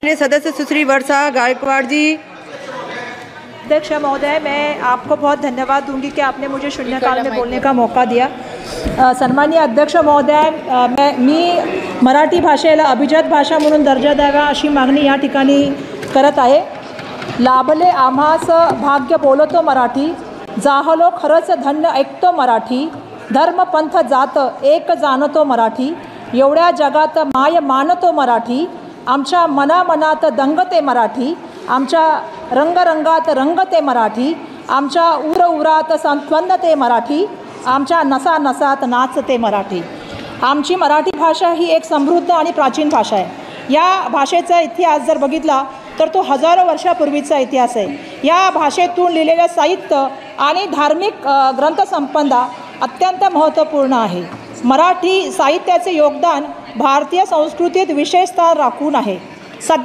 सदस्य सुश्री वर्षा गायकवाड़ जी। अध्यक्ष महोदय, मैं आपको बहुत धन्यवाद दूंगी कि आपने मुझे शून्यकाल में बोलने का मौका दिया। सन्माननीय अध्यक्ष महोदय, मी मराठी भाषेला अभिजात भाषा म्हणून दर्जा द्यावा अशी मागणी या ठिकाणी करत आहे। लाभले आम्हास भाग्य बोलतो मराठी, जाहलो खरंच धन्य ऐकतो मराठी, धर्म पंथ जात एक जाणतो मराठी, एवढ्या जगात माय मानतो मराठी, आमच्या मनामनात दंगते मराठी, आमच्या रंगरंगात रंगते मराठी, आमच्या उरात सांत्वनते मराठी, आमच्या नसानसात नाचते मराठी। आमची मराठी भाषा ही एक समृद्ध आणि प्राचीन भाषा आहे। या भाषेचा इतिहास जर बघितला तर तो हजारो वर्षापूर्वीचा इतिहास आहे। या भाषेतून लिहिलेले साहित्य आणि धार्मिक ग्रंथसंपदा अत्यंत महत्त्वपूर्ण आहे। मराठी साहित्याचे योगदान भारतीय संस्कृतीत विशेष स्थान राखून आहे।